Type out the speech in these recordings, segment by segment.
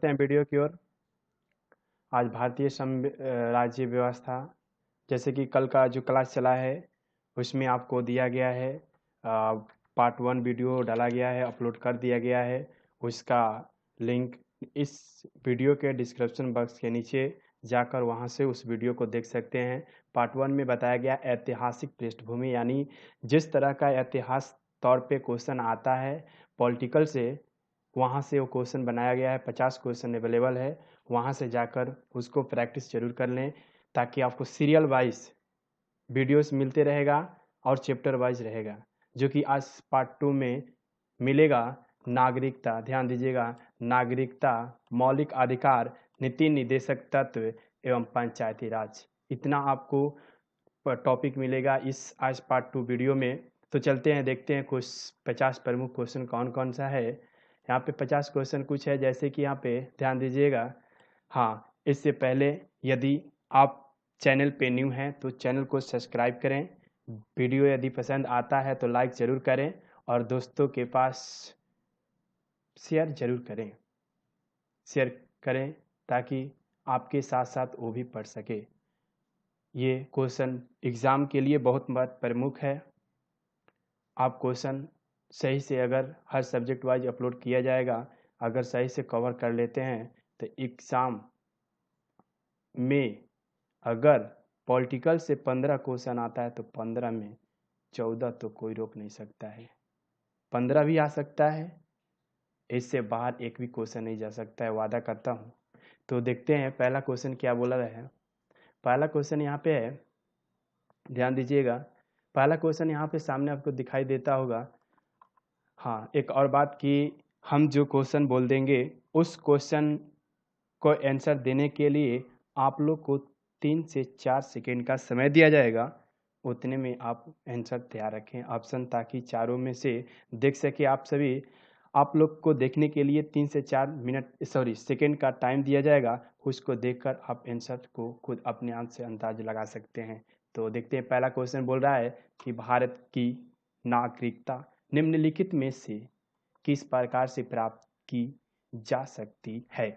हैं वीडियो की ओर। आज भारतीय राज्य व्यवस्था, जैसे कि कल का जो क्लास चला है उसमें आपको दिया गया है, पार्ट 1 वीडियो डाला गया है, अपलोड कर दिया गया है। उसका लिंक इस वीडियो के डिस्क्रिप्शन बॉक्स के नीचे जाकर वहां से उस वीडियो को देख सकते हैं। पार्ट 1 में बताया गया ऐतिहासिक पृष्ठभूमि, यानी जिस तरह का इतिहास तौर पे क्वेश्चन आता है पॉलिटिकल से, वहाँ से वो क्वेश्चन बनाया गया है। 50 क्वेश्चन अवेलेबल है, वहाँ से जाकर उसको प्रैक्टिस जरूर कर लें, ताकि आपको सीरियल वाइज वीडियोस मिलते रहेगा और चैप्टर वाइज रहेगा। जो कि आज पार्ट 2 में मिलेगा नागरिकता। ध्यान दीजिएगा, नागरिकता, मौलिक अधिकार, नीति निर्देशक तत्व एवं पंचायती राज, इतना आपको टॉपिक मिलेगा इस आज पार्ट 2 वीडियो में। तो चलते हैं, देखते हैं कुछ 50 प्रमुख क्वेश्चन कौन कौन सा है। यहाँ पे 50 क्वेश्चन कुछ है, जैसे कि यहाँ पे ध्यान दीजिएगा। हाँ, इससे पहले यदि आप चैनल पे न्यू हैं तो चैनल को सब्सक्राइब करें। वीडियो यदि पसंद आता है तो लाइक ज़रूर करें और दोस्तों के पास शेयर ज़रूर करें। शेयर करें ताकि आपके साथ साथ वो भी पढ़ सके। ये क्वेश्चन एग्ज़ाम के लिए बहुत प्रमुख है। आप क्वेश्चन सही से, अगर हर सब्जेक्ट वाइज अपलोड किया जाएगा, अगर सही से कवर कर लेते हैं तो एग्ज़ाम में अगर पॉलिटिकल से 15 क्वेश्चन आता है तो 15 में 14 तो कोई रोक नहीं सकता है। 15 भी आ सकता है, इससे बाहर एक भी क्वेश्चन नहीं जा सकता है, वादा करता हूँ। तो देखते हैं पहला क्वेश्चन क्या बोला है। पहला क्वेश्चन यहाँ पे है, ध्यान दीजिएगा। पहला क्वेश्चन यहाँ पे सामने आपको दिखाई देता होगा। हाँ, एक और बात कि हम जो क्वेश्चन बोल देंगे उस क्वेश्चन को आंसर देने के लिए आप लोग को 3 से 4 सेकेंड का समय दिया जाएगा। उतने में आप आंसर तैयार रखें ऑप्शन, ताकि चारों में से देख सके आप सभी। आप लोग को देखने के लिए 3 से 4 सेकेंड का टाइम दिया जाएगा। उसको देखकर आप आंसर को खुद अपने आप से अंदाज लगा सकते हैं। तो देखते हैं, पहला क्वेश्चन बोल रहा है कि भारत की नागरिकता निम्नलिखित में से किस प्रकार से प्राप्त की जा सकती है।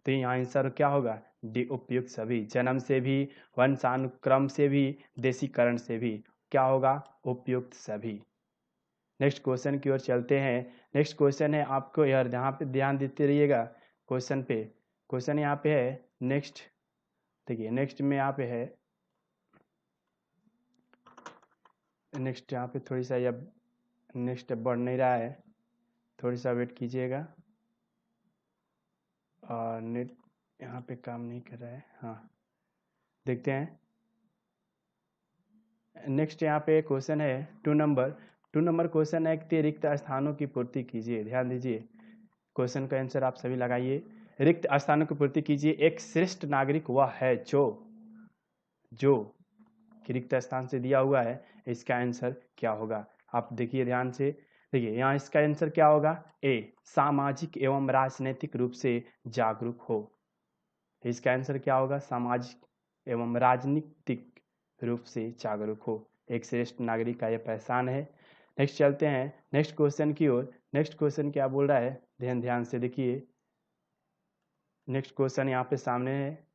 तो यहाँ आंसर क्या होगा, डी उपयुक्त सभी। जन्म से भी, वंशानुक्रम से भी, देशीकरण से भी, क्या होगा, उपयुक्त सभी। नेक्स्ट क्वेश्चन की ओर चलते हैं। नेक्स्ट क्वेश्चन है, आपको यार यहाँ पे ध्यान देते रहिएगा क्वेश्चन पे। क्वेश्चन यहाँ पे है नेक्स्ट, देखिए नेक्स्ट में यहाँ पे है, नेक्स्ट यहाँ पे थोड़ी सा अब नेक्स्ट बढ़ नहीं रहा है, थोड़ी सा वेट कीजिएगा। और नेट यहाँ पे काम नहीं कर रहा है। हाँ, देखते हैं। नेक्स्ट यहाँ पे क्वेश्चन है 2 नंबर क्वेश्चन है कि रिक्त स्थानों की पूर्ति कीजिए। ध्यान दीजिए, क्वेश्चन का आंसर आप सभी लगाइए। रिक्त स्थानों की पूर्ति कीजिए। एक श्रेष्ठ नागरिक वह है जो रिक्त स्थान से दिया हुआ है। इसका आंसर क्या होगा, आप देखिए ध्यान से। देखिए यहाँ इसका आंसर क्या होगा, ए, सामाजिक एवं राजनीतिक रूप से जागरूक हो। इसका आंसर क्या होगा, सामाजिक एवं राजनीतिक रूप से जागरूक हो। एक श्रेष्ठ नागरिक का यह पहचान है। नेक्स्ट चलते हैं नेक्स्ट क्वेश्चन की ओर। नेक्स्ट क्वेश्चन क्या बोल रहा है, ध्यान से देखिए। नेक्स्ट क्वेश्चन यहाँ पे सामने है,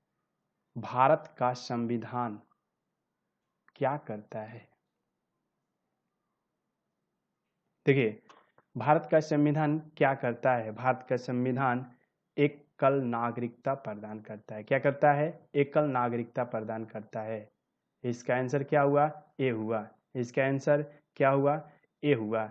भारत का संविधान क्या करता है। देखिए, भारत का संविधान क्या करता है। भारत का संविधान एकल नागरिकता प्रदान करता है। क्या करता है, एकल नागरिकता प्रदान करता है। इसका आंसर क्या हुआ, ए हुआ। इसका आंसर क्या हुआ, ए हुआ।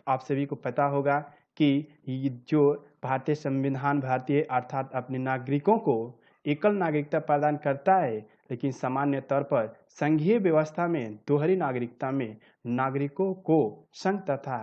आप सभी को पता होगा कि जो भारतीय संविधान भारतीय अर्थात अपने नागरिकों को एकल नागरिकता प्रदान करता है, लेकिन सामान्य तौर पर संघीय व्यवस्था में दोहरी नागरिकता में नागरिकों को संघ तथा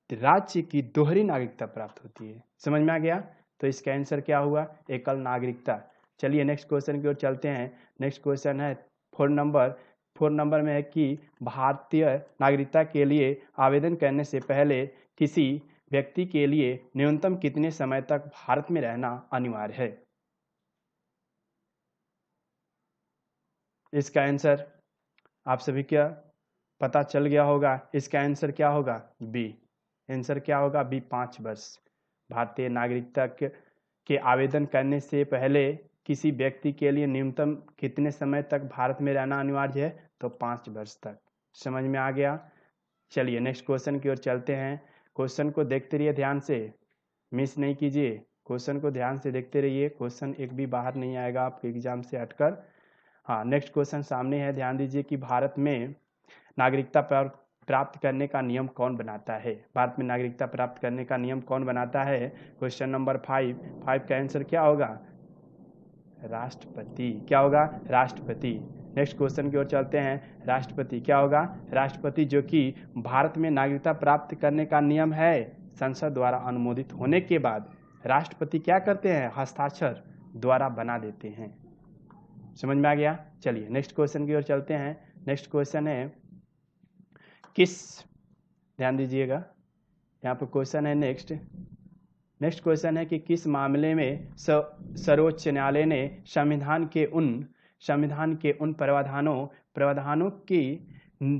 राज्य की दोहरी नागरिकता प्राप्त होती है। समझ में आ गया। तो इसका आंसर क्या हुआ, एकल नागरिकता। चलिए नेक्स्ट क्वेश्चन की ओर चलते हैं। नेक्स्ट क्वेश्चन है 4 नंबर में है कि भारतीय नागरिकता के लिए आवेदन करने से पहले किसी व्यक्ति के लिए न्यूनतम कितने समय तक भारत में रहना अनिवार्य है। इसका आंसर आप सभी क्या पता चल गया होगा। इसका आंसर क्या होगा, बी। आंसर क्या होगा, बी, 5 वर्ष। भारतीय नागरिकता के आवेदन करने से पहले किसी व्यक्ति के लिए न्यूनतम कितने समय तक भारत में रहना अनिवार्य है? तो 5 वर्ष तक। समझ में आ गया? चलिए नेक्स्ट क्वेश्चन की ओर चलते हैं। क्वेश्चन को देखते रहिए ध्यान से, मिस नहीं कीजिए। क्वेश्चन को ध्यान से देखते रहिए, क्वेश्चन एक भी बाहर नहीं आएगा आपके एग्जाम से हटकर। हाँ, नेक्स्ट क्वेश्चन सामने है, ध्यान दीजिए कि भारत में नागरिकता प्राप्त करने का नियम कौन बनाता है? भारत में नागरिकता प्राप्त करने का नियम कौन बनाता है? क्वेश्चन नंबर 5 का आंसर क्या होगा? राष्ट्रपति। क्या होगा? राष्ट्रपति। नेक्स्ट क्वेश्चन की ओर चलते हैं। राष्ट्रपति क्या होगा? राष्ट्रपति, जो कि भारत में नागरिकता प्राप्त करने का नियम है संसद द्वारा अनुमोदित होने के बाद राष्ट्रपति क्या करते हैं? हस्ताक्षर द्वारा बना देते हैं। समझ में आ गया? चलिए नेक्स्ट क्वेश्चन की ओर चलते हैं। नेक्स्ट क्वेश्चन है ध्यान दीजिएगा, यहाँ पर क्वेश्चन है नेक्स्ट क्वेश्चन है कि किस मामले में सर्वोच्च न्यायालय ने संविधान के उन प्रावधानों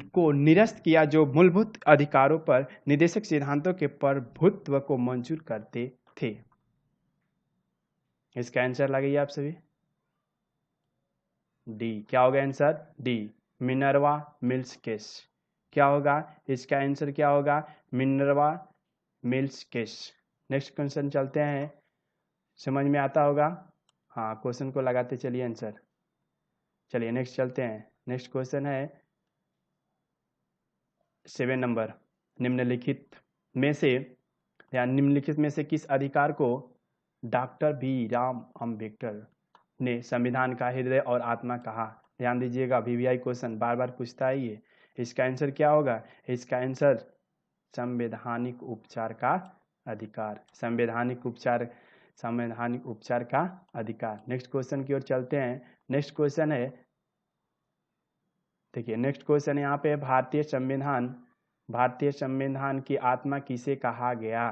को निरस्त किया जो मूलभूत अधिकारों पर निर्देशक सिद्धांतों के प्रभुत्व को मंजूर करते थे? इसका आंसर लगाइए आप सभी। डी। क्या होगा answer? D, Minerva mills case. क्या होगा इसका आंसर? क्या होगा? Minerva mills case. Next question चलते हैं, समझ में आता होगा? हाँ, क्वेश्चन को लगाते चलिए आंसर। चलिए नेक्स्ट चलते हैं। नेक्स्ट क्वेश्चन है 7 नंबर, निम्नलिखित में से किस अधिकार को डॉक्टर बी राम अम्बेडकर ने संविधान का हृदय और आत्मा कहा? ध्यान दीजिएगा, वीवीआई क्वेश्चन बार बार पूछता है ये। इसका आंसर क्या होगा? इसका आंसर संवैधानिक उपचार का अधिकार। संवैधानिक उपचार का अधिकार। नेक्स्ट क्वेश्चन की ओर चलते हैं। नेक्स्ट क्वेश्चन है, देखिए नेक्स्ट क्वेश्चन यहाँ पे, भारतीय संविधान की आत्मा किसे कहा गया?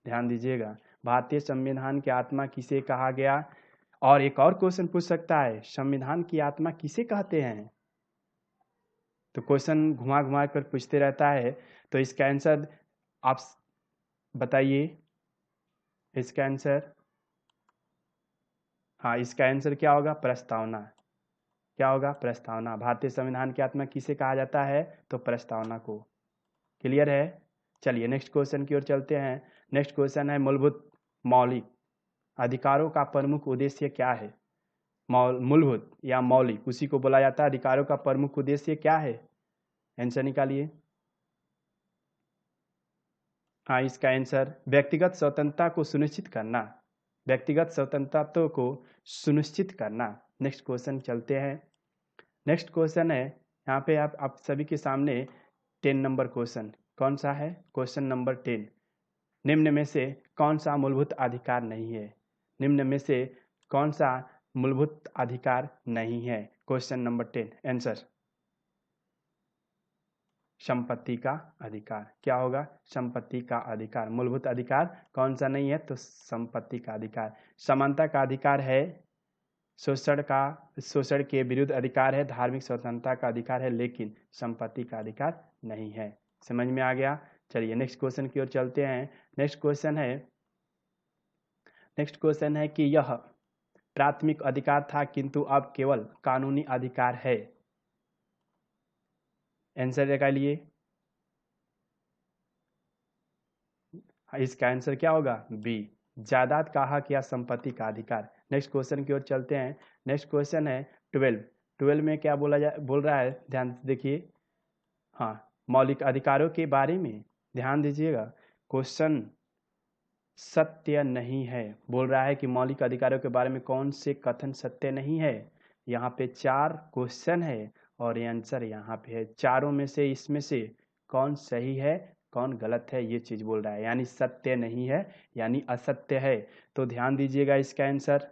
ध्यान दीजिएगा, भारतीय संविधान की आत्मा किसे कहा गया? और एक और क्वेश्चन पूछ सकता है, संविधान की आत्मा किसे कहते हैं? तो क्वेश्चन घुमा घुमा कर पूछते रहता है। तो इसका आंसर आप बताइए। इसका आंसर, हाँ, इसका आंसर क्या होगा? प्रस्तावना। क्या होगा? प्रस्तावना। भारतीय संविधान की आत्मा किसे कहा जाता है? तो प्रस्तावना को। क्लियर है? चलिए नेक्स्ट क्वेश्चन की ओर चलते हैं। नेक्स्ट क्वेश्चन है, मूलभूत मौलिक अधिकारों का प्रमुख उद्देश्य क्या है? मूलभूत या मौलिक, उसी को बोला जाता है। अधिकारों का प्रमुख उद्देश्य क्या है? आंसर निकालिए। हाँ, इसका आंसर व्यक्तिगत स्वतंत्रता को सुनिश्चित करना। व्यक्तिगत स्वतंत्रता को सुनिश्चित करना। नेक्स्ट क्वेश्चन चलते हैं। नेक्स्ट क्वेश्चन है यहाँ पे आप सभी के सामने 10 नंबर क्वेश्चन। कौन सा है? क्वेश्चन नंबर 10, निम्न में से कौन सा मूलभूत अधिकार नहीं है? निम्न में से कौन सा मूलभूत अधिकार नहीं है? क्वेश्चन नंबर 10 आंसर संपत्ति का अधिकार। क्या होगा? संपत्ति का अधिकार। मूलभूत अधिकार कौन सा नहीं है? तो संपत्ति का अधिकार। समानता का अधिकार है, शोषण के विरुद्ध अधिकार है, धार्मिक स्वतंत्रता का अधिकार है, लेकिन संपत्ति का अधिकार नहीं है। समझ में आ गया? चलिए नेक्स्ट क्वेश्चन की ओर चलते हैं। नेक्स्ट क्वेश्चन है कि यह प्राथमिक अधिकार था किंतु अब केवल कानूनी अधिकार है। आंसर निकालिए। इसका आंसर क्या होगा? बी, जायदाद का हक या संपत्ति का अधिकार। नेक्स्ट क्वेश्चन की ओर चलते हैं। नेक्स्ट क्वेश्चन है 12 में क्या बोल रहा है? ध्यान देखिए। हाँ, मौलिक अधिकारों के बारे में ध्यान दीजिएगा। क्वेश्चन सत्य नहीं है, बोल रहा है कि मौलिक अधिकारों के बारे में कौन से कथन सत्य नहीं है। यहाँ पे 4 क्वेश्चन है और आंसर यहाँ पे है। चारों में से इसमें से कौन सही है, कौन गलत है, ये चीज बोल रहा है। यानी सत्य नहीं है, यानी असत्य है। तो ध्यान दीजिएगा, इसका आंसर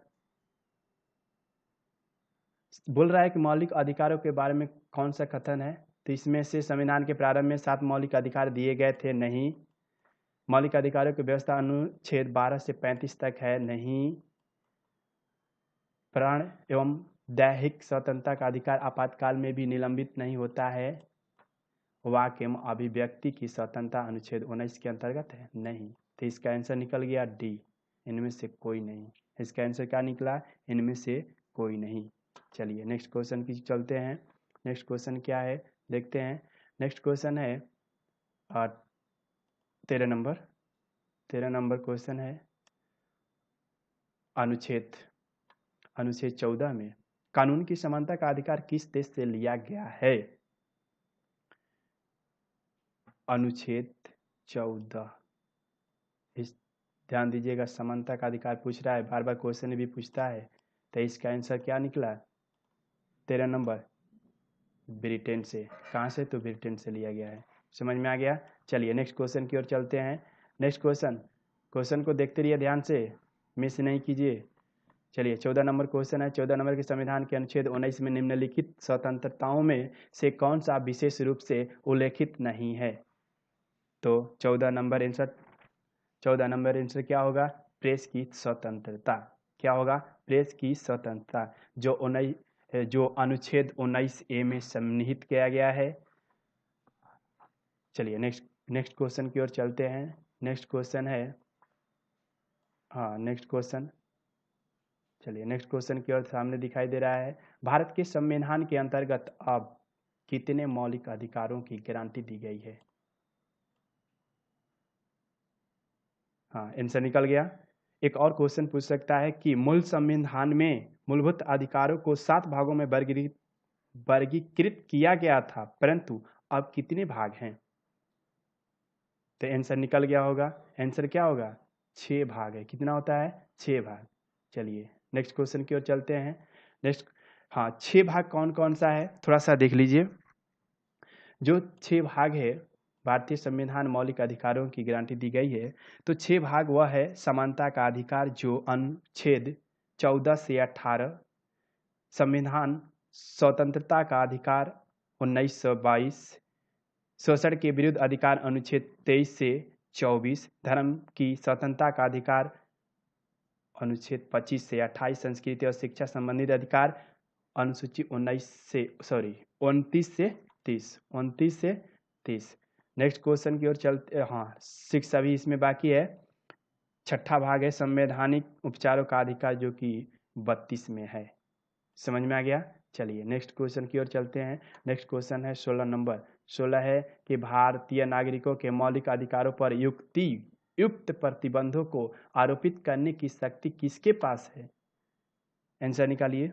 बोल रहा है कि मौलिक अधिकारों के बारे में कौन सा कथन है। तो इसमें से संविधान के प्रारंभ में 7 मौलिक अधिकार दिए गए थे, नहीं। मौलिक अधिकारों की व्यवस्था अनुच्छेद 12 से 35 तक है, नहीं। प्राण एवं दैहिक स्वतंत्रता का अधिकार आपातकाल में भी निलंबित नहीं होता है। वाक्य एवं अभिव्यक्ति की स्वतंत्रता अनुच्छेद 19 के अंतर्गत है, नहीं। तो इसका आंसर निकल गया डी, इनमें से कोई नहीं। इसका आंसर क्या निकला? इनमें से कोई नहीं। चलिए नेक्स्ट क्वेश्चन की चलते हैं। नेक्स्ट क्वेश्चन क्या है देखते हैं। नेक्स्ट क्वेश्चन है 13 नंबर क्वेश्चन है अनुच्छेद 14 में कानून की समानता का अधिकार किस देश से लिया गया है? अनुच्छेद 14, इस ध्यान दीजिएगा, समानता का अधिकार पूछ रहा है, बार बार क्वेश्चन भी पूछता है। तो इसका आंसर क्या निकला? 13 नंबर ब्रिटेन से। कहाँ से? तो ब्रिटेन से लिया गया है। समझ में आ गया? चलिए नेक्स्ट क्वेश्चन की ओर चलते हैं। नेक्स्ट क्वेश्चन को देखते रहिए ध्यान से, मिस नहीं कीजिए। चलिए 14 नंबर क्वेश्चन है। 14 नंबर के संविधान के अनुच्छेद 19 में निम्नलिखित स्वतंत्रताओं में से कौन सा विशेष रूप से उल्लेखित नहीं है? तो 14 नंबर आंसर क्या होगा? प्रेस की स्वतंत्रता। क्या होगा? प्रेस की स्वतंत्रता, जो अनुच्छेद 19A में सम्मिलित किया गया है। चलिए नेक्स्ट क्वेश्चन की ओर चलते हैं। नेक्स्ट क्वेश्चन है नेक्स्ट क्वेश्चन की ओर सामने दिखाई दे रहा है। भारत के संविधान के अंतर्गत अब कितने मौलिक अधिकारों की गारंटी दी गई है? आंसर निकल गया। एक और क्वेश्चन पूछ सकता है कि मूल संविधान में मूलभूत अधिकारों को 7 भागों में वर्गीकृत किया गया था, परंतु अब कितने भाग हैं? तो आंसर निकल गया होगा। आंसर क्या होगा? 6 भाग है। कितना होता है? 6 भाग। चलिए नेक्स्ट क्वेश्चन की ओर चलते हैं। 6 भाग कौन कौन सा है थोड़ा सा देख लीजिए। जो 6 भाग है, भारतीय संविधान मौलिक अधिकारों की गारंटी दी गई है, तो 6 भाग वह है समानता का अधिकार जो अनुच्छेद 14 से 18, संविधान स्वतंत्रता का अधिकार 1922, शोषण के विरुद्ध अधिकार अनुच्छेद 23 से 24, धर्म की स्वतंत्रता का अधिकार अनुच्छेद 25 से 28, संस्कृति और शिक्षा संबंधित अधिकार अनुसूची 29 से 30। नेक्स्ट क्वेश्चन की ओर चलते 6 अभी इसमें बाकी है। 6ठा भाग है संवैधानिक उपचारों का अधिकार जो कि 32 में है। समझ में आ गया? चलिए नेक्स्ट क्वेश्चन की ओर चलते हैं। नेक्स्ट क्वेश्चन है 16 नंबर। 16 है कि भारतीय नागरिकों के मौलिक अधिकारों पर युक्त प्रतिबंधों को आरोपित करने की शक्ति किसके पास है? आंसर निकालिए।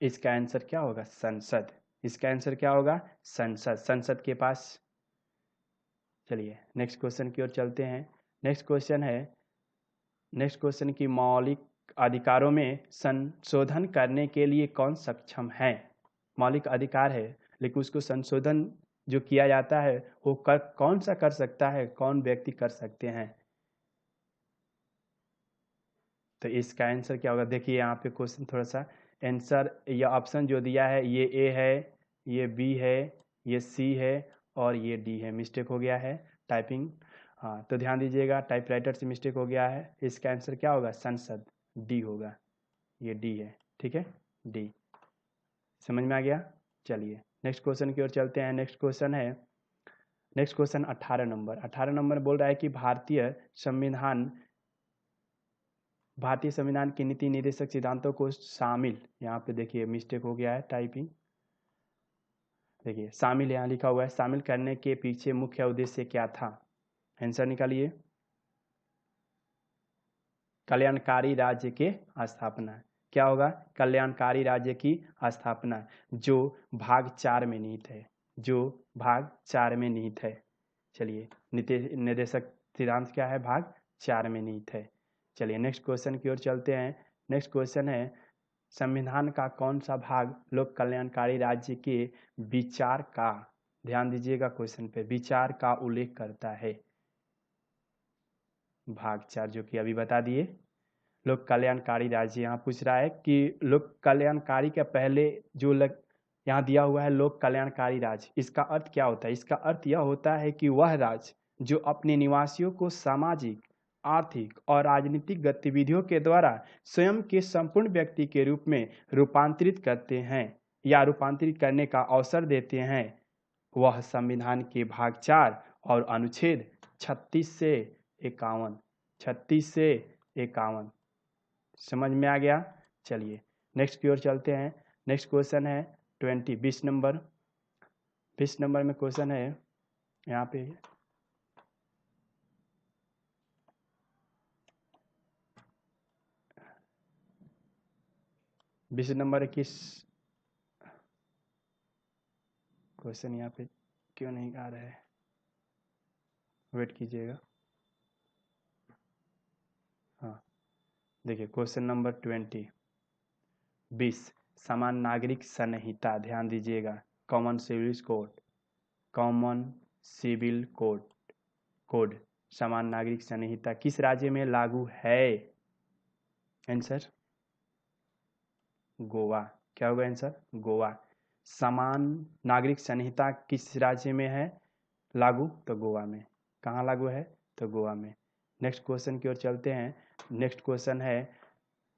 इसका आंसर क्या होगा? संसद। इसका आंसर क्या होगा? संसद के पास। चलिए नेक्स्ट क्वेश्चन की ओर चलते हैं। नेक्स्ट क्वेश्चन की मौलिक अधिकारों में संशोधन करने के लिए कौन सक्षम है? मौलिक अधिकार है लेकिन उसको संशोधन जो किया जाता है वो कौन सा कर सकता है? कौन व्यक्ति कर सकते हैं? तो इसका आंसर क्या होगा? देखिए यहाँ पे क्वेश्चन थोड़ा सा आंसर या ऑप्शन जो दिया है, ये ए है, ये बी है, ये सी है और ये डी है। मिस्टेक हो गया है टाइपिंग। तो ध्यान दीजिएगा, टाइपराइटर से मिस्टेक हो गया है। इसका आंसर क्या होगा? संसद, डी होगा। ये डी है, ठीक है, डी। समझ में आ गया? चलिए नेक्स्ट क्वेश्चन की ओर चलते हैं। Next question 18 number. 18 नंबर बोल रहा है कि भारतीय संविधान के नीति निर्देशक सिद्धांतों को शामिल, यहाँ पे देखिए मिस्टेक हो गया है टाइपिंग। देखिए शामिल यहाँ लिखा हुआ है, शामिल करने के पीछे मुख्य उद्देश्य क्या था? आंसर निकालिए। कल्याणकारी राज्य के स्थापना। क्या होगा? कल्याणकारी राज्य की स्थापना, जो भाग 4 में निहित है। चलिए नीति निर्देशक सिद्धांत क्या है? भाग 4 में निहित है। चलिए नेक्स्ट क्वेश्चन की ओर चलते हैं। नेक्स्ट क्वेश्चन है संविधान का कौन सा भाग लोक कल्याणकारी राज्य के विचार का, ध्यान दीजिएगा क्वेश्चन पे, विचार का उल्लेख करता है? भाग 4 जो कि अभी बता दिए, लोक कल्याणकारी राज्य। यहाँ पूछ रहा है कि लोक कल्याणकारी के पहले जो यहाँ दिया हुआ है लोक कल्याणकारी राज्य, इसका अर्थ क्या होता है? इसका अर्थ यह होता है कि वह राज्य जो अपने निवासियों को सामाजिक, आर्थिक और राजनीतिक गतिविधियों के द्वारा स्वयं के संपूर्ण व्यक्ति के रूप में रूपांतरित करते हैं या रूपांतरित करने का अवसर देते हैं, वह संविधान के भाग 4 और अनुच्छेद 36 से 51, 36 से 51। समझ में आ गया। चलिए नेक्स्ट की ओर चलते हैं। नेक्स्ट क्वेश्चन है 20 नंबर। 20 नंबर में क्वेश्चन है यहाँ पे, बीस नंबर किस क्वेश्चन यहाँ पे क्यों नहीं आ रहा है, वेट कीजिएगा। हाँ देखिए क्वेश्चन नंबर 20 समान नागरिक संहिता, ध्यान दीजिएगा, common civil code, common civil code समान नागरिक संहिता किस राज्य में लागू है? आंसर गोवा। क्या होगा आंसर? गोवा। समान नागरिक संहिता किस राज्य में है लागू? तो गोवा में। कहाँ लागू है? तो गोवा में। नेक्स्ट क्वेश्चन की ओर चलते हैं। नेक्स्ट क्वेश्चन है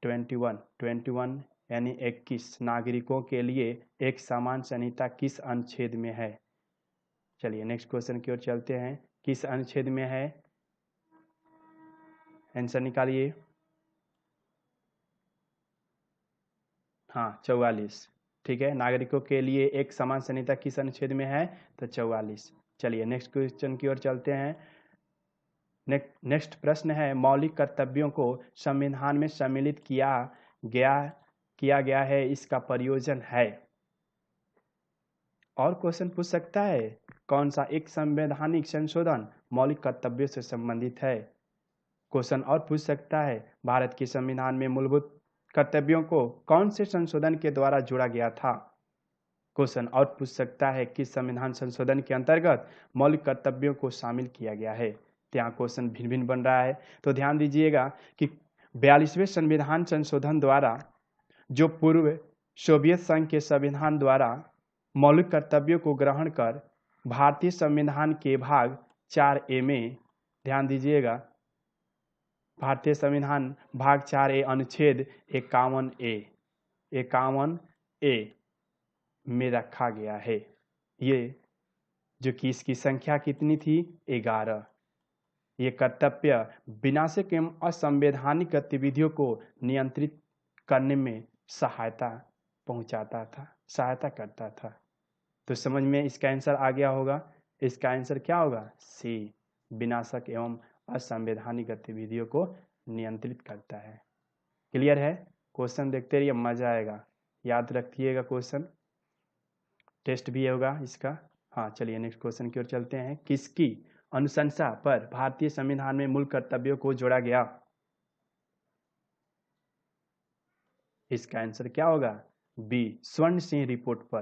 21 यानी 21 नागरिकों के लिए एक समान संहिता किस अनुच्छेद में है? चलिए नेक्स्ट क्वेश्चन की ओर चलते हैं। किस अनुच्छेद में है? आंसर निकालिए। हाँ 44। ठीक है, नागरिकों के लिए एक समान संहिता किस अनुच्छेद में है? तो 44। चलिए नेक्स्ट क्वेश्चन की ओर चलते हैं। नेक्स्ट प्रश्न है मौलिक कर्तव्यों को संविधान में सम्मिलित किया गया है, इसका प्रयोजन है। और क्वेश्चन पूछ सकता है कौन सा एक संवैधानिक संशोधन मौलिक कर्तव्यों से संबंधित है। क्वेश्चन और पूछ सकता है भारत के संविधान में मूलभूत कर्तव्यों को कौन से संशोधन के द्वारा जोड़ा गया था। क्वेश्चन और पूछ सकता है किस संविधान संशोधन के अंतर्गत मौलिक कर्तव्यों को शामिल किया गया है। तो यहाँ क्वेश्चन भिन्न भिन्न बन रहा है, तो ध्यान दीजिएगा कि 42वें संविधान संशोधन द्वारा जो पूर्व सोवियत संघ के संविधान द्वारा मौलिक कर्तव्यों को ग्रहण कर भारतीय संविधान के भाग 4A में, ध्यान दीजिएगा, भारतीय संविधान भाग 4A अनुच्छेद 51A में रखा गया है। ये जो कि इसकी संख्या कितनी थी? 11। ये कर्तव्य विनाशक एवं असंवैधानिक गतिविधियों को नियंत्रित करने में सहायता करता था। तो समझ में इसका आंसर आ गया होगा। इसका आंसर क्या होगा? सी, विनाशक एवं असंवैधानिक गतिविधियों को नियंत्रित करता है। क्लियर है? क्वेश्चन देखते रहिए, मजा आएगा, याद रखिएगा, क्वेश्चन टेस्ट भी होगा इसका। हाँ चलिए नेक्स्ट क्वेश्चन की ओर चलते हैं। किसकी अनुशंसा पर भारतीय संविधान में मूल कर्तव्यों को जोड़ा गया? इसका आंसर क्या होगा? बी, स्वर्ण सिंह रिपोर्ट पर।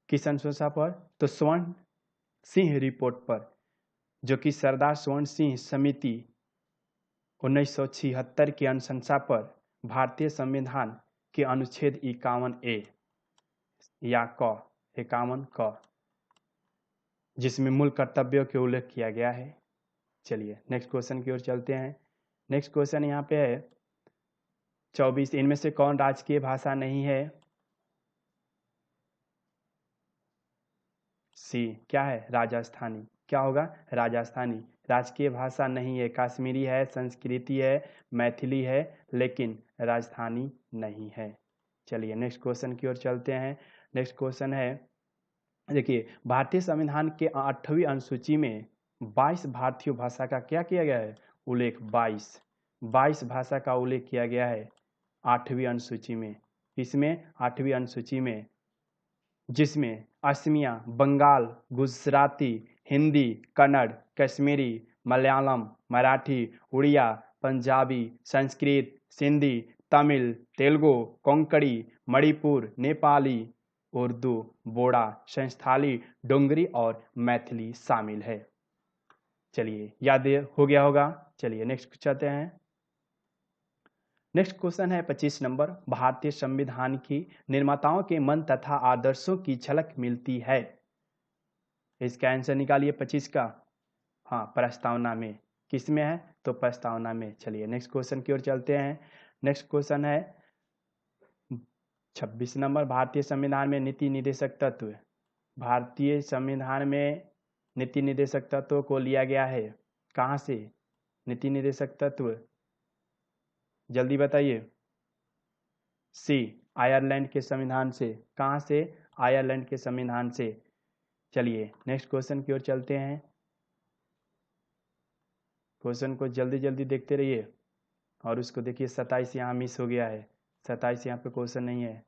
किस अनुशंसा पर? तो स्वर्ण सिंह रिपोर्ट पर, जो कि सरदार स्वर्ण सिंह समिति 1976 की अनुशंसा पर भारतीय संविधान के अनुच्छेद 51A या 51 क, जिसमें मूल कर्तव्यों के उल्लेख किया गया है। चलिए नेक्स्ट क्वेश्चन की ओर चलते हैं। नेक्स्ट क्वेश्चन यहाँ पे है 24 इनमें से कौन राजकीय भाषा नहीं है? सी, क्या है? राजस्थानी। क्या होगा? राजस्थानी राजकीय भाषा नहीं है। कश्मीरी है, संस्कृति है, मैथिली है, लेकिन राजस्थानी नहीं है। चलिए नेक्स्ट क्वेश्चन की ओर चलते हैं। नेक्स्ट क्वेश्चन है, देखिए, भारतीय संविधान के 8वीं अनुसूची में 22 भारतीय भाषा का क्या किया गया है? उल्लेख। 22 भाषा का उल्लेख किया गया है 8वीं अनुसूची में। इसमें 8वीं अनुसूची में, जिसमें असमिया, बंगाल, गुजराती, हिंदी, कन्नड़, कश्मीरी, मलयालम, मराठी, उड़िया, पंजाबी, संस्कृत, सिंधी, तमिल, तेलुगु, कोंकणी, मणिपुर, नेपाली, उर्दू, बोडा, संस्थाली, डोंगरी और मैथिली शामिल है। चलिए याद हो गया होगा। चलिए नेक्स्ट चलते हैं। नेक्स्ट क्वेश्चन है 25 नंबर। भारतीय संविधान की निर्माताओं के मन तथा आदर्शों की झलक मिलती है। इसका आंसर निकालिए 25 का। हाँ, प्रस्तावना में। किस में है? तो प्रस्तावना में। चलिए नेक्स्ट क्वेश्चन की ओर चलते हैं। नेक्स्ट क्वेश्चन है 26 नंबर। भारतीय संविधान में नीति निर्देशक तत्व। भारतीय संविधान में नीति निदेशक तत्व को लिया गया है? कहाँ से नीति निदेशक तत्व? जल्दी बताइए। सी, आयरलैंड के संविधान से। कहाँ से? आयरलैंड के संविधान से। चलिए नेक्स्ट क्वेश्चन की ओर चलते हैं। क्वेश्चन को जल्दी जल्दी देखते रहिए। और उसको देखिए 27 यहाँ मिस हो गया है, 27 यहाँ पे क्वेश्चन नहीं है।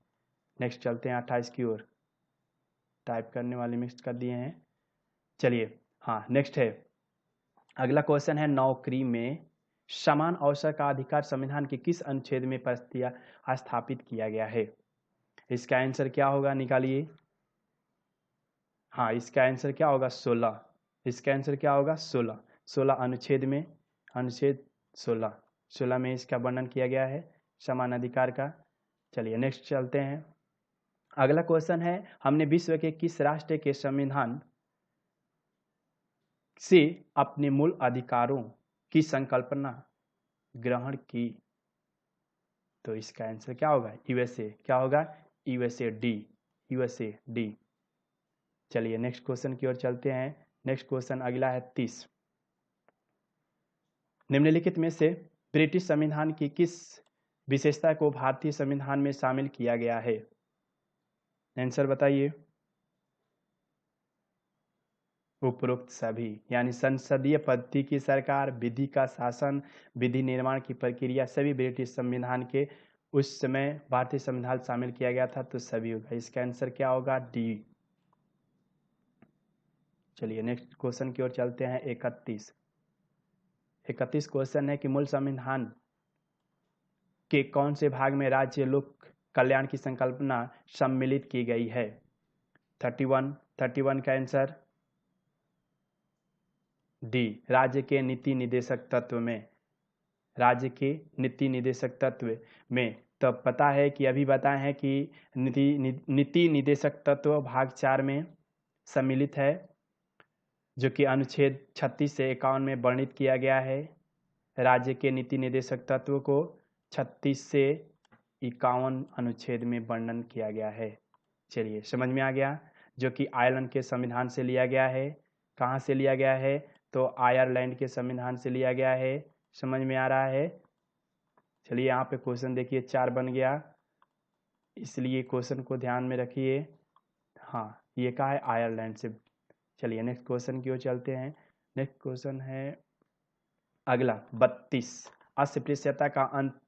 नेक्स्ट चलते हैं 28 की ओर। टाइप करने वाले मिक्स कर दिए हैं। चलिए हाँ नेक्स्ट है, अगला क्वेश्चन है, नौकरी में समान अवसर का अधिकार संविधान के किस अनुच्छेद में स्थापित किया गया है? इसका आंसर क्या होगा, निकालिए। हाँ इसका आंसर क्या होगा? 16। इसका आंसर क्या होगा? 16। 16 अनुच्छेद में, अनुच्छेद 16 में इसका वर्णन किया गया है समान अधिकार का। चलिए नेक्स्ट चलते हैं। अगला क्वेश्चन है, हमने विश्व के किस राष्ट्र के संविधान से अपने मूल अधिकारों की संकल्पना ग्रहण की? तो इसका आंसर क्या होगा? यूएसए। क्या होगा? USA, D. USA, D. चलिए नेक्स्ट क्वेश्चन की ओर चलते हैं। नेक्स्ट क्वेश्चन अगला है 30। निम्नलिखित में से ब्रिटिश संविधान की किस विशेषता को भारतीय संविधान में शामिल किया गया है? आंसर बताइए। उपरोक्त सभी, यानी संसदीय पद्धति की सरकार, विधि का शासन, विधि निर्माण की प्रक्रिया, सभी ब्रिटिश संविधान के उस समय भारतीय संविधान शामिल किया गया था, तो सभी होगा। इसका आंसर क्या होगा? डी। चलिए नेक्स्ट क्वेश्चन की ओर चलते हैं। 31 क्वेश्चन है कि मूल संविधान के कौन से भाग में राज्य लोक कल्याण की संकल्पना सम्मिलित की गई है? 31 का आंसर डी, राज्य के नीति निदेशक तत्व में। राज्य के नीति निदेशक तत्व में। तो पता है कि अभी बताए हैं कि नीति निदेशक तत्व भाग 4 में सम्मिलित है, जो कि अनुच्छेद 36 से 51 में वर्णित किया गया है। राज्य के नीति निदेशक तत्व को 36 से 51 अनुच्छेद में वर्णन किया गया है। चलिए समझ में आ गया, जो कि आयरलैंड के संविधान से लिया गया है। कहाँ से लिया गया है? तो आयरलैंड के संविधान से लिया गया है। समझ में आ रहा है? चलिए यहाँ पे क्वेश्चन देखिए 4 बन गया, इसलिए क्वेश्चन को ध्यान में रखिए। हाँ ये कहा है? आयरलैंड से। चलिए नेक्स्ट क्वेश्चन की ओर चलते हैं। नेक्स्ट क्वेश्चन है अगला 32, अस्पृश्यता का अंत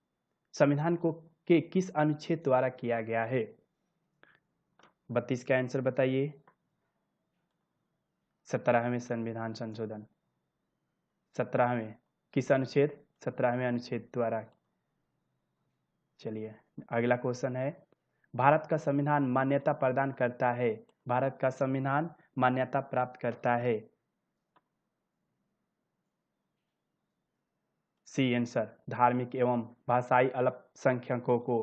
संविधान को के किस अनुच्छेद द्वारा किया गया है? 32 का आंसर बताइए। 17वें संविधान संशोधन। 17वें किस अनुच्छेद? 17वें अनुच्छेद द्वारा। चलिए अगला क्वेश्चन है, भारत का संविधान मान्यता प्रदान करता है। भारत का संविधान मान्यता प्राप्त करता है। सी आंसर, धार्मिक एवं भाषाई अल्पसंख्यकों को।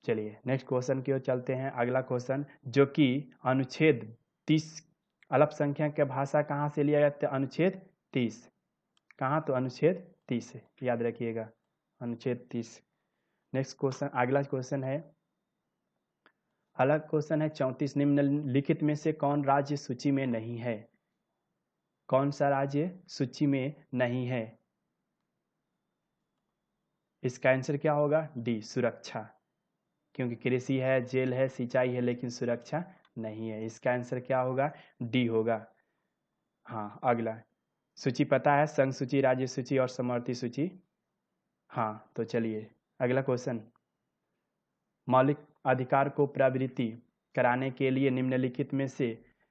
चलिए नेक्स्ट क्वेश्चन की ओर चलते हैं। अगला क्वेश्चन, जो कि अनुच्छेद 30 अल्पसंख्यक के भाषा कहाँ से लिया जाता है? अनुच्छेद 30। कहाँ? तो अनुच्छेद 30 है, याद रखिएगा, अनुच्छेद 30। नेक्स्ट क्वेश्चन, अगला क्वेश्चन है, अलग क्वेश्चन है 34, निम्नलिखित में से कौन राज्य सूची में नहीं है? कौन सा राज्य सूची में नहीं है? इसका आंसर क्या होगा? डी, सुरक्षा। क्योंकि कृषि है, जेल है, सिंचाई है, लेकिन सुरक्षा नहीं है। इसका आंसर क्या होगा? डी होगा। हाँ अगला सूची पता है, संघ सूची, राज्य सूची और समवर्ती सूची। हाँ तो चलिए अगला क्वेश्चन, मौलिक अधिकार को प्रवृत्ति कराने के लिए निम्नलिखित में से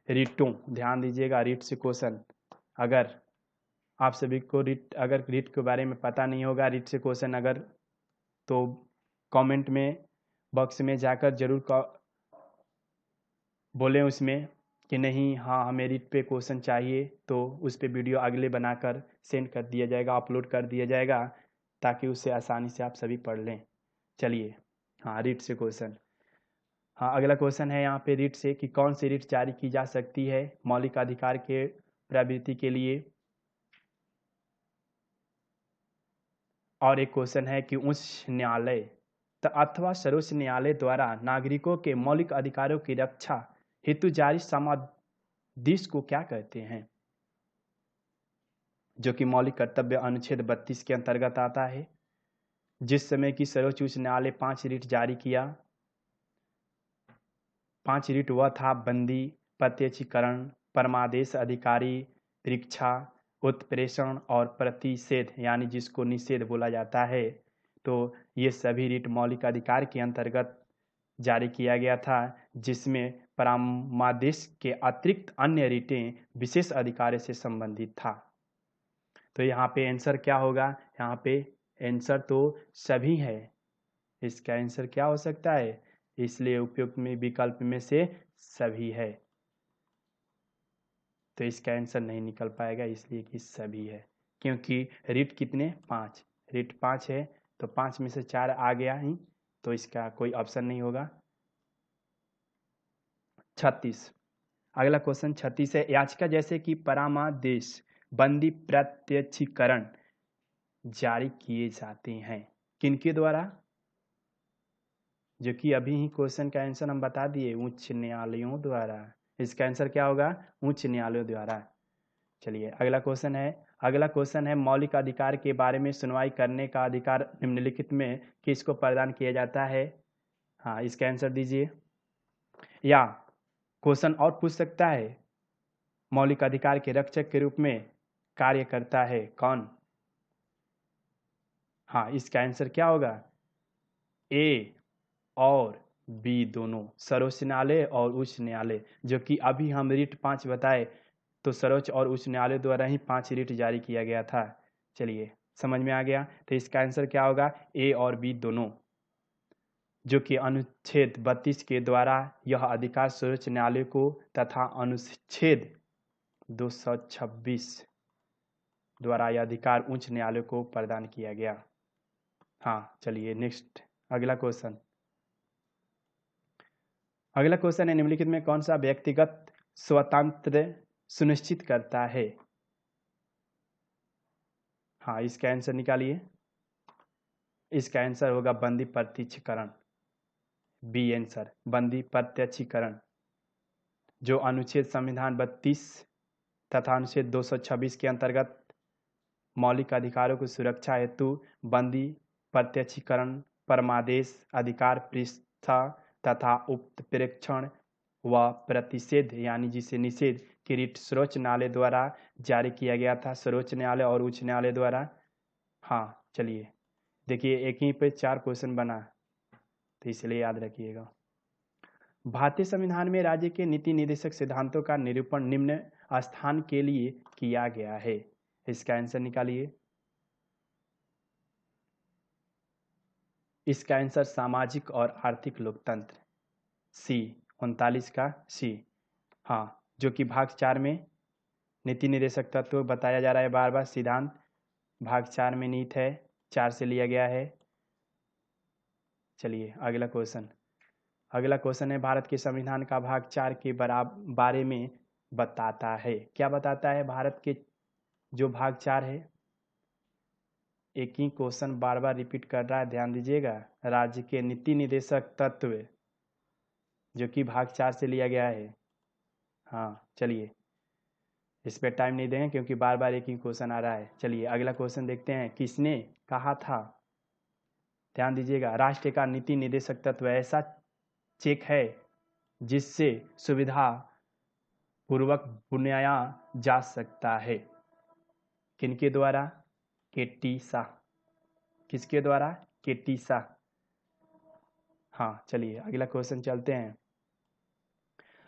रिटों, ध्यान दीजिएगा, रिट से क्वेश्चन, अगर आप सभी को अगर रिट के बारे में पता नहीं होगा, रिट से क्वेश्चन अगर, तो कमेंट में बॉक्स में जाकर जरूर बोलें उसमें कि नहीं हाँ हमें रिट पे क्वेश्चन चाहिए, तो उस पर वीडियो अगले बनाकर सेंड कर दिया जाएगा, अपलोड कर दिया जाएगा, ताकि उससे आसानी से आप सभी पढ़ लें। चलिए हाँ रिट से क्वेश्चन। हाँ अगला क्वेश्चन है यहाँ पे रिट से कि कौन सी रिट जारी की जा सकती है मौलिक अधिकार के प्रवृत्ति के लिए। और एक क्वेश्चन है कि उच्च न्यायालय अथवा सर्वोच्च न्यायालय द्वारा नागरिकों के मौलिक अधिकारों की रक्षा हेतु जारी दिस को क्या कहते हैं, जो कि मौलिक कर्तव्य अनुच्छेद 32 के अंतर्गत आता है। जिस समय की सर्वोच्च उच्च न्यायालय 5 रिट जारी किया, 5 रिट वह था बंदी, प्रत्यक्षीकरण, परमादेश अधिकारी, परीक्षा, उत्प्रेषण और प्रतिषेध, यानी जिसको निषेध बोला जाता है। तो ये सभी रिट मौलिक अधिकार के अंतर्गत जारी किया गया था, जिसमें परमादेश के अतिरिक्त अन्य रिटें विशेष अधिकारों से संबंधित था। तो यहाँ पे आंसर क्या होगा, यहाँ पे आंसर तो सभी है। इसका आंसर क्या हो सकता है, इसलिए उपयुक्त में विकल्प में से सभी है। तो इसका आंसर नहीं निकल पाएगा, इसलिए कि सभी है, क्योंकि रिट कितने, 5, रिट 5 है, तो 5 में से 4 आ गया ही, तो इसका कोई ऑप्शन नहीं होगा। 36, अगला क्वेश्चन 36 है। याचिका जैसे कि परामादेश, बंदी, प्रत्यक्षीकरण जारी किए जाते हैं किनके द्वारा, जो कि अभी ही क्वेश्चन का आंसर हम बता दिए, उच्च न्यायालयों द्वारा। इसका आंसर क्या होगा, उच्च न्यायालयों द्वारा। चलिए अगला क्वेश्चन है मौलिक अधिकार के बारे में सुनवाई करने का अधिकार निम्नलिखित में किसको प्रदान किया जाता है। हाँ, इसका आंसर दीजिए। या क्वेश्चन और पूछ सकता है, मौलिक अधिकार के रक्षक के रूप में कार्य करता है कौन। हाँ, इसका आंसर क्या होगा, ए और बी दोनों, सर्वोच्च न्यायालय और उच्च न्यायालय, जो कि अभी हम रिट 5 बताए, तो सर्वोच्च और उच्च न्यायालय द्वारा ही 5 रिट जारी किया गया था। चलिए समझ में आ गया, तो इसका आंसर क्या होगा, ए और बी दोनों, जो कि अनुच्छेद 32 के द्वारा यह अधिकार सर्वोच्च न्यायालय को तथा अनुच्छेद 226 द्वारा यह अधिकार उच्च न्यायालय को प्रदान किया गया। हाँ, चलिए नेक्स्ट अगला क्वेश्चन है, निम्नलिखित में कौन सा व्यक्तिगत स्वतंत्र सुनिश्चित करता है। हाँ, इसका आंसर निकालिए। इसका आंसर होगा बंदी प्रत्यक्षीकरण, बी आंसर, बंदी प्रत्यक्षीकरण, जो अनुच्छेद संविधान 32 तथा अनुच्छेद 226 के अंतर्गत मौलिक अधिकारों की सुरक्षा हेतु बंदी, प्रत्यक्षीकरण, परमादेश, अधिकार पृष्ठता तथा उत्प्रेक्षण व प्रतिषेध, यानी जिसे निषेध की रिट सर्वोच्च न्यायालय द्वारा जारी किया गया था, सर्वोच्च न्यायालय और उच्च न्यायालय द्वारा। हाँ, चलिए देखिए, एक ही पे 4 क्वेश्चन बना, तो इसलिए याद रखिएगा। भारतीय संविधान में राज्य के नीति निर्देशक सिद्धांतों का निरूपण निम्न स्थान के लिए किया गया है। इसका आंसर निकालिए। इसका आंसर सामाजिक और आर्थिक लोकतंत्र, सी 39 का सी। हाँ, जो कि भाग 4 में नीति निर्देशक तत्व बताया जा रहा है, बार बार सिद्धांत भाग 4 में नीत है, 4 से लिया गया है। चलिए अगला क्वेश्चन है, भारत के संविधान का भाग 4 के बारे में बताता है। क्या बताता है, भारत के जो भाग 4 है, एक ही क्वेश्चन बार बार रिपीट कर रहा है, ध्यान दीजिएगा। राज्य के नीति निर्देशक तत्व, जो कि भाग 4 से लिया गया है। हाँ, चलिए इस पे टाइम नहीं देंगे क्योंकि बार बार एक ही क्वेश्चन आ रहा है। चलिए अगला क्वेश्चन देखते हैं, किसने कहा था। ध्यान दीजिएगा, राष्ट्र का नीति निर्देशक तत्व ऐसा चेक है जिससे सुविधा पूर्वक बुनाया जा सकता है। किनके द्वारा, के.टी. शाह। किसके द्वारा, के.टी. शाह। हाँ, चलिए अगला क्वेश्चन चलते हैं।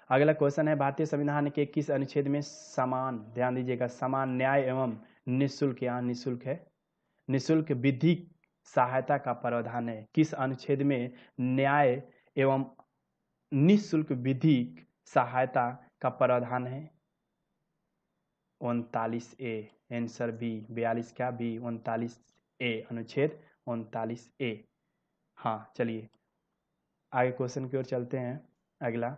अगला क्वेश्चन है, भारतीय संविधान के किस अनुच्छेद में समान, ध्यान दीजिएगा, समान न्याय एवं निःशुल्क, यहाँ निःशुल्क है, निःशुल्क विधिक सहायता का प्रावधान है। किस अनुच्छेद में न्याय एवं निःशुल्क विधिक सहायता का प्रावधान है। 39A, आंसर बी, 42 का बी, 39A, अनुच्छेद 39A। हाँ, चलिए आगे क्वेश्चन की ओर चलते हैं। अगला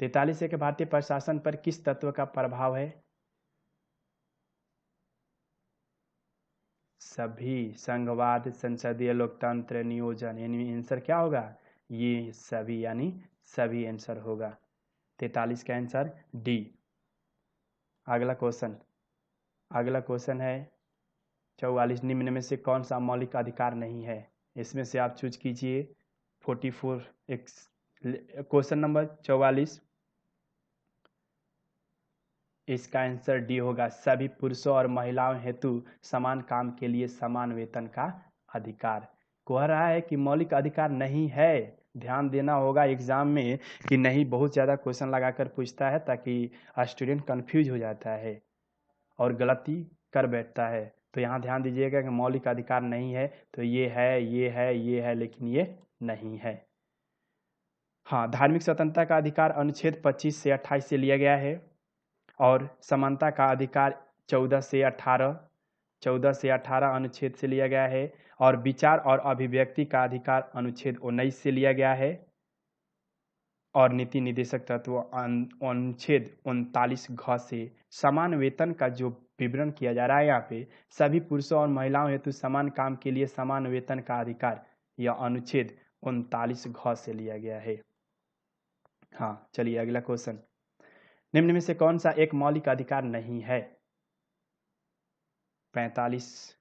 43 के भारतीय प्रशासन पर किस तत्व का प्रभाव है। सभी, संघवाद, संसदीय लोकतंत्र, नियोजन, यानी आंसर क्या होगा, ये सभी, यानी सभी आंसर होगा। 43 का आंसर डी। अगला क्वेश्चन है 44, निम्न में से कौन सा मौलिक अधिकार नहीं है? इसमें से आप चूज कीजिए 44। क्वेश्चन नंबर 44, इसका आंसर डी होगा। सभी पुरुषों और महिलाओं हेतु समान काम के लिए समान वेतन का अधिकार। कह रहा है कि मौलिक अधिकार नहीं है। ध्यान देना होगा एग्जाम में कि नहीं, बहुत ज़्यादा क्वेश्चन लगाकर पूछता है ताकि स्टूडेंट कंफ्यूज हो जाता है और गलती कर बैठता है। तो यहाँ ध्यान दीजिएगा कि मौलिक अधिकार नहीं है, तो ये है, ये है, ये है, लेकिन ये नहीं है। हाँ, धार्मिक स्वतंत्रता का अधिकार अनुच्छेद 25 से 28 से लिया गया है और समानता का अधिकार 14 से 18 अनुच्छेद से लिया गया है और विचार और अभिव्यक्ति का अधिकार अनुच्छेद 19 से लिया गया है और नीति निदेशक तत्व अनुच्छेद 39 घ से समान वेतन का जो विवरण किया जा रहा है यहाँ पे, सभी पुरुषों और महिलाओं हेतु समान काम के लिए समान वेतन का अधिकार, यह अनुच्छेद 39 घ से लिया गया है। हाँ, चलिए अगला क्वेश्चन, निम्न में से कौन सा एक मौलिक अधिकार नहीं है? 45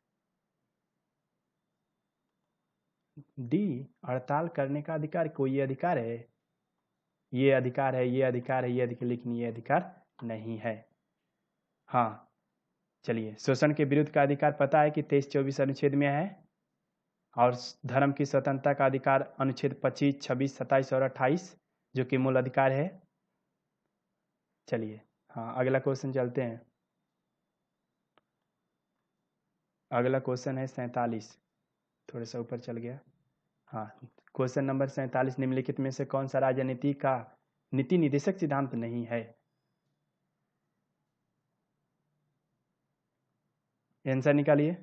डी, हड़ताल करने का अधिकार। कोई ये अधिकार है? ये अधिकार है, ये अधिकार है, ये अधिकार, लेकिन ये अधिकार नहीं है। हाँ, चलिए, शोषण के विरुद्ध का अधिकार पता है कि 23-24 अनुच्छेद में है और धर्म की स्वतंत्रता का अधिकार अनुच्छेद 25, 26, 27 और 28 जो कि मूल अधिकार है। चलिए, हाँ, अगला क्वेश्चन चलते हैं। अगला क्वेश्चन है 47, थोड़ा सा ऊपर चल गया। हाँ, क्वेश्चन नंबर 47, निम्नलिखित में से कौन सा राजनीति का नीति निदेशक सिद्धांत नहीं है? आंसर निकालिए।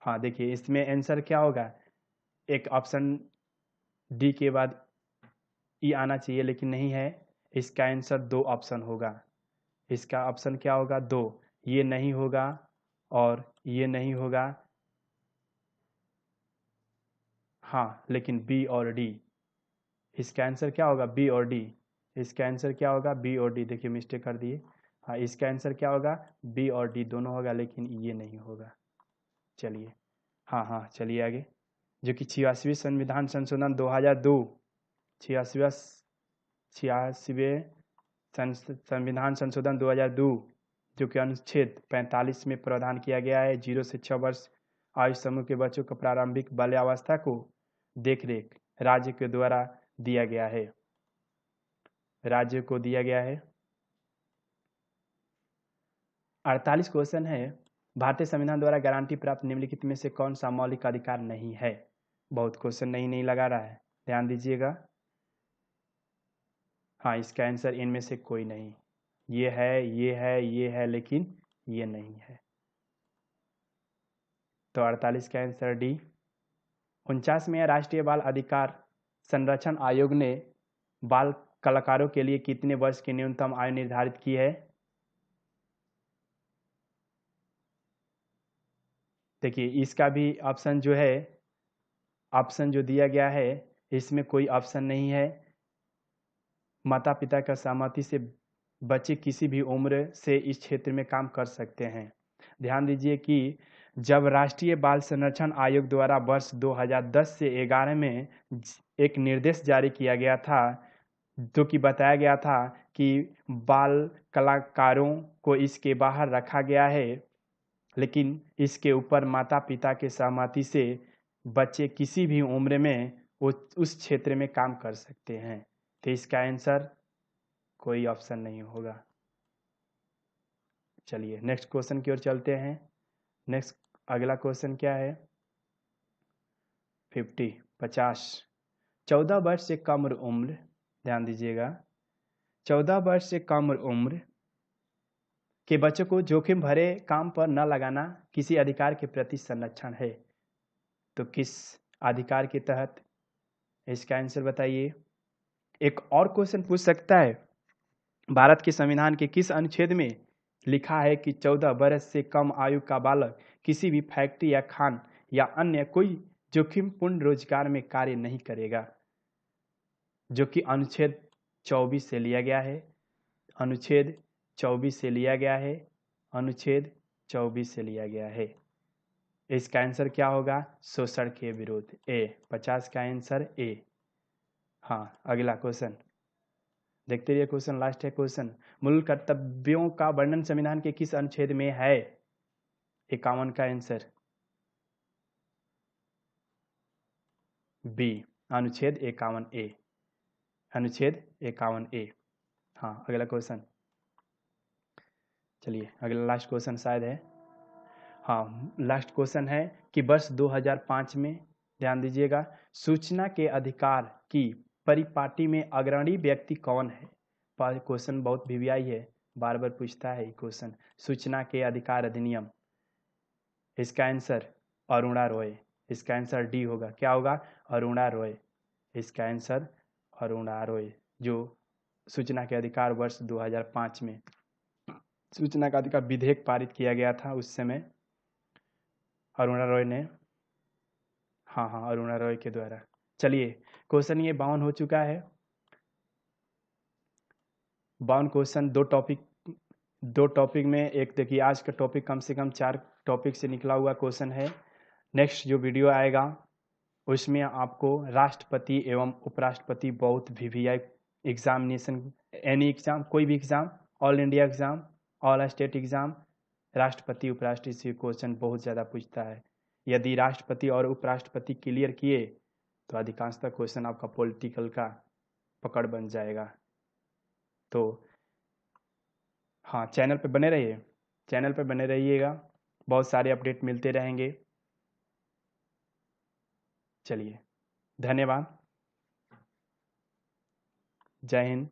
हाँ, देखिए इसमें आंसर क्या होगा, एक ऑप्शन डी के बाद ई आना चाहिए लेकिन नहीं है। इसका आंसर 2 ऑप्शन होगा। इसका ऑप्शन क्या होगा? 2। ये नहीं होगा और ये नहीं होगा। हाँ, लेकिन बी और डी। इसका आंसर क्या होगा? बी और डी। इसका आंसर क्या होगा? बी और डी। देखिए मिस्टेक कर दिए। हाँ, इसका आंसर क्या होगा? बी और डी दोनों होगा, लेकिन ये नहीं होगा। चलिए, हाँ, चलिए आगे। जो कि 86वें संविधान संशोधन 2002, 86वें संविधान संशोधन 2002 जो कि अनुच्छेद 45 में प्रावधान किया गया है, 0 से 6 वर्ष आयु समूह के बच्चों को प्रारंभिक बाल्यावस्था को देखरेख राज्य के द्वारा दिया गया है। राज्य को दिया गया है। 48 क्वेश्चन है, भारतीय संविधान द्वारा गारंटी प्राप्त निम्नलिखित में से कौन सा मौलिक अधिकार नहीं है? बहुत क्वेश्चन नहीं लगा रहा है, ध्यान दीजिएगा। हाँ, इसका आंसर इनमें से कोई नहीं। ये है, ये है, ये है, लेकिन ये नहीं है। तो 48 का आंसर डी। 49वें राष्ट्रीय बाल अधिकार संरक्षण आयोग ने बाल कलाकारों के लिए कितने वर्ष की न्यूनतम आयु निर्धारित की है? देखिए, इसका भी ऑप्शन जो है, ऑप्शन जो दिया गया है इसमें कोई ऑप्शन नहीं है। माता पिता का सहमति से बच्चे किसी भी उम्र से इस क्षेत्र में काम कर सकते हैं। ध्यान दीजिए कि जब राष्ट्रीय बाल संरक्षण आयोग द्वारा वर्ष 2010 से 11 में एक निर्देश जारी किया गया था, जो कि बताया गया था कि बाल कलाकारों को इसके बाहर रखा गया है, लेकिन इसके ऊपर माता पिता के सहमति से बच्चे किसी भी उम्र में उस क्षेत्र में काम कर सकते हैं। तो इसका आंसर कोई ऑप्शन नहीं होगा। चलिए नेक्स्ट क्वेश्चन की ओर चलते हैं। नेक्स्ट अगला क्वेश्चन क्या है? 50 14 वर्ष से कम उम्र, ध्यान दीजिएगा, 14 वर्ष से कम उम्र के बच्चों को जोखिम भरे काम पर न लगाना किसी अधिकार के प्रति संरक्षण है। तो किस अधिकार के तहत? इसका आंसर बताइए। एक और क्वेश्चन पूछ सकता है, भारत के संविधान के किस अनुच्छेद में लिखा है कि 14 वर्ष से कम आयु का बालक किसी भी फैक्ट्री या खान या अन्य कोई जोखिमपूर्ण रोजगार में कार्य नहीं करेगा? जो कि अनुच्छेद 24 से लिया गया है, अनुच्छेद 24 से लिया गया है, अनुच्छेद 24 से लिया गया है। इसका आंसर क्या होगा? शोषण के विरुद्ध, ए। 50 का आंसर ए। हाँ, अगला क्वेश्चन देखते रहिए। क्वेश्चन लास्ट है क्वेश्चन, मूल कर्तव्यों का वर्णन संविधान के किस अनुच्छेद में है? 51 का आंसर बी, अनुच्छेद 51 ए, अनुच्छेद 51 ए। हाँ, अगला क्वेश्चन चलिए, अगला लास्ट क्वेश्चन शायद है। हाँ, लास्ट क्वेश्चन है कि वर्ष 2005 में, ध्यान दीजिएगा, सूचना के अधिकार की परिपाटी में अग्रणी व्यक्ति कौन है? क्वेश्चन बहुत वीवीआई है, बार बार पूछता है क्वेश्चन। सूचना के अधिकार अधिनियम, इसका आंसर अरुणा रॉय। इसका आंसर डी होगा। क्या होगा? अरुणा रॉय। इसका आंसर अरुणा रॉय, जो सूचना के अधिकार वर्ष 2005 में सूचना का अधिकार विधेयक पारित किया गया था उस समय, अरुणा रॉय ने। हाँ, अरुणा रॉय के द्वारा। चलिए, क्वेश्चन ये 52 हो चुका है। 52 क्वेश्चन, दो टॉपिक में। एक देखिए, आज का टॉपिक कम से कम 4 टॉपिक से निकला हुआ क्वेश्चन है। नेक्स्ट जो वीडियो आएगा उसमें आपको राष्ट्रपति एवं उपराष्ट्रपति बहुत वीवीआई एग्जामिनेशन, एनी एग्जाम, कोई भी exam, all India exam, all state exam, राष्ट्रपति उपराष्ट्रपति से क्वेश्चन बहुत ज़्यादा पूछता है। यदि राष्ट्रपति और उपराष्ट्रपति क्लियर किए तो अधिकांशतः क्वेश्चन आपका पॉलिटिकल का पकड़ बन जाएगा। तो हाँ, चैनल पे बने रहिए, चैनल पे बने रहिएगा, बहुत सारे अपडेट मिलते रहेंगे। चलिए, धन्यवाद, जय हिंद।